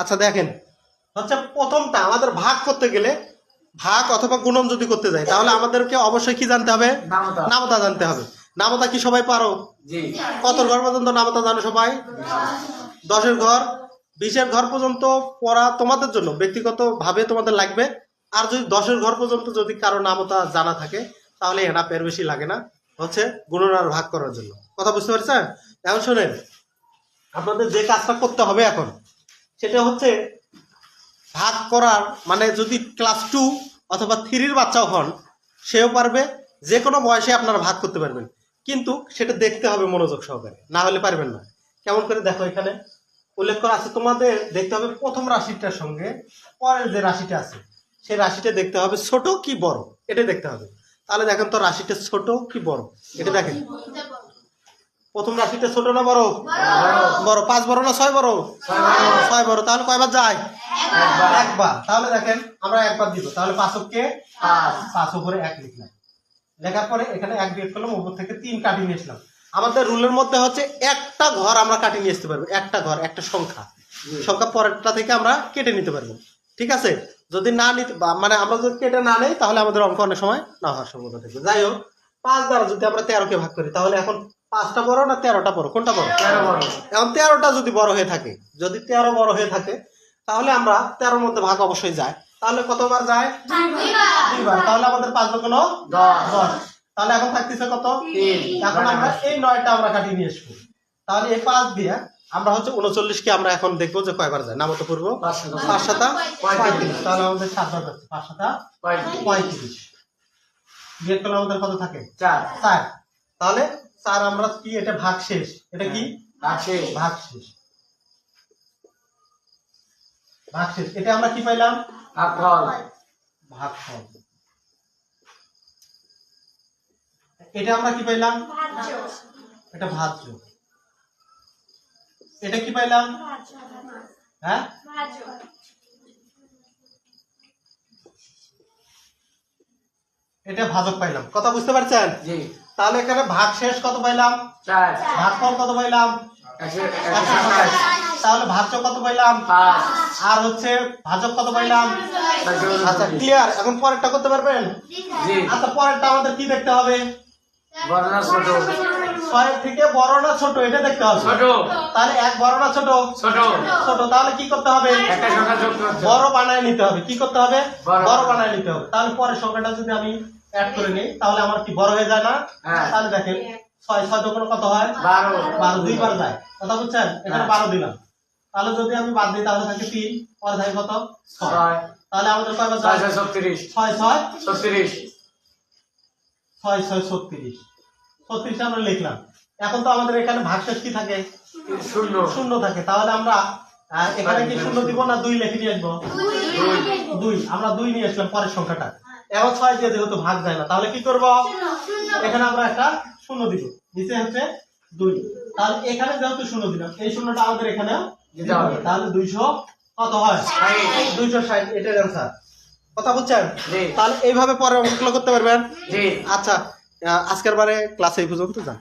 আচ্ছা দেখেন, হচ্ছে প্রথমটা আমাদের ভাগ করতে গেলে, ভাগ অথবা গুণন যদি করতে যাই, তাহলে আমাদেরকে অবশ্যই কি জানতে হবে? নামতা জানতে হবে। নামতা কি সবাই পারো? কত ঘর পর্যন্ত নামতা জানো সবাই? 10-এর ঘর 20-এর ঘর পর্যন্ত পড়া তোমাদের জন্য ব্যক্তিগত ভাবে তোমাদের লাগবে। আর যদি 10-এর ঘর পর্যন্ত যদি কারো নামতা জানা থাকে, তাহলে এটা পের বেশি লাগে না, হচ্ছে গুণন আর ভাগ করার জন্য। কথা বুঝতে পারছেন? এখন শোনেন, আপনাদের যে কাজটা করতে হবে এখন, সেটা হচ্ছে ভাগ করার, মানে যদি ক্লাস 2 অথবা 3-র বাচ্চাও হন, সেও পারবে। যে কোনো বয়সে আপনারা ভাগ করতে পারবেন, কিন্তু সেটা দেখতে হবে মনোযোগ সহকারে, না হলে পারবেন না। কেমন করে দেখো, এখানে উল্লেখ করা আছে, তোমাদের দেখতে হবে প্রথম রাশিটার সঙ্গে পরের যে রাশিটা আছে, সেই রাশিটা দেখতে হবে ছোট কি বড়, এটা দেখতে হবে। তাহলে দেখেন তো রাশিটা ছোট কি বড়, এটা দেখেন। প্রথম রাশিটা ছোট না বড়? বড়। 5 বড় না 6 বড়? 6 বড়। তাহলে কয়বার যায়? একবার। তাহলে দেখেন আমরা একবার দিব, তাহলে 5-কে 5 উপরে 1 লিখলাম। লেখার পরে এখানে 1 বিয়োগ করলাম, উপর থেকে 3 কাটিয়ে নিয়ে আসলাম। আমাদের রুলের মধ্যে হচ্ছে একটা ঘর আমরা কাটিয়ে নিয়ে আসতে পারবো, একটা ঘর, একটা সংখ্যা পরেরটা থেকে আমরা কেটে নিতে পারবো। ঠিক আছে? যদি না নিতে, মানে আমরা যদি কেটে না নেই, তাহলে আমাদের অঙ্ক অনেক সময় না হওয়ার সম্ভাবনা থাকবে। যাই হোক, 5 দ্বারা যদি আমরা 13-কে ভাগ করি, তাহলে এখন 5টা বড় না 13টা বড়? কোনটা বড়? 13 বড়। এখন 13টা যদি বড় হয়ে থাকে, যদি 13 বড় হয়ে থাকে, তাহলে আমরা 13-র মধ্যে ভাগ অবশ্যই যায়। তাহলে কতবার যায়? 2বার। তাহলে আমাদের 5 ভাগ হলো 10। তাহলে এখন থাকতেছে কত? 3। এখন আমরা এই 9টা আমরা কাটিয়ে নিয়ে আসবো। তাহলে এই 5 দিয়ে আমরা হচ্ছে 39-কে আমরা এখন দেখবো যে কয়বার যায়। নামতা পড়ব 5-7-35। তাহলে আমাদের 7 বার যাচ্ছে, 5-7-35। বিয়োগ করলে আমাদের কত থাকে? 4। তাহলে 4 আমরা কি, এটা ভাগ শেষ। এটা কি? ভাগ শেষ। ভাগ শেষ। ভাগ শেষ। এটা আমরা কি পাইলাম? ভাগফল। ভাগফল। এটা আমরা কি পাইলাম? ভাজ্য। এটা ভাজ্য। এটা কি পাইলাম? হ্যাঁ, ভাজ্য। এটা ভাজক পাইলাম। কথা বুঝতে পারছেন? জি। তাহলে এখানে ভাগ শেষ কত পাইলাম? 4। ভাগফল কত পাইলাম? 127। তাহলে ভাজ্য কত পাইলাম? 5। আর হচ্ছে ভাজক কত পাইলাম? আচ্ছা, ক্লিয়ার। এখন পরেরটা করতে পারবেন? জি। আচ্ছা, পরেরটা আমাদের কি দেখতে হবে? বড় না ছোট? 6 থেকে বড় না ছোট, এটা দেখতে হবে। ছোট। তাহলে 1 বড় না ছোট? ছোট। ছোট। তাহলে কি করতে হবে? একটা সংখ্যা যোগ করতে হবে, বড় বানায় নিতে হবে। কি করতে হবে? বড় বানায় নিতে হবে। তাহলে পরের সংখ্যাটা যদি আমি অ্যাড করে নিই, তাহলে আমার কি বড় হয়ে যায় না? তাহলে দেখেন 6 যোগ কত হয়? 12। 12 দুইবার যায়। কথা বুঝছেন? এখানে 12 দিলাম। তাহলে যদি আমি বাদ দিই, তাহলে থাকে 3, পরে থাকে কত? 6। তাহলে আমাদের কয়বার যায়? 6 36। 6 6 36। 6 6 36। 36 আমরা লিখলাম। এখন তো আমাদের এখানে ভাগশেষ কি থাকে? শূন্য থাকে। তাহলে আমরা এখানে কি শূন্য দিব না 2 লিখে নিয়ে আসবো? 2। আমরা 2 নিয়ে আসলাম পরের সংখ্যাটা। এবার 6 দিয়ে যেহেতু ভাগ যায় না, তাহলে কি করব? এখানে আমরা একটা শূন্য দিব, নিচে হচ্ছে 2। তাহলে এখানে যেহেতু শূন্য দিলাম, এই শূন্যটা আমাদের এখানে দিতে হবে। তাহলে 200 কত হয়? 260। এটার অ্যান্সার। কথা বুঝছেন? তাহলে এইভাবে পরে অঙ্কগুলো করতে পারবেন? জি। আচ্ছা, আজকের বারে ক্লাস এই পর্যন্ত যান।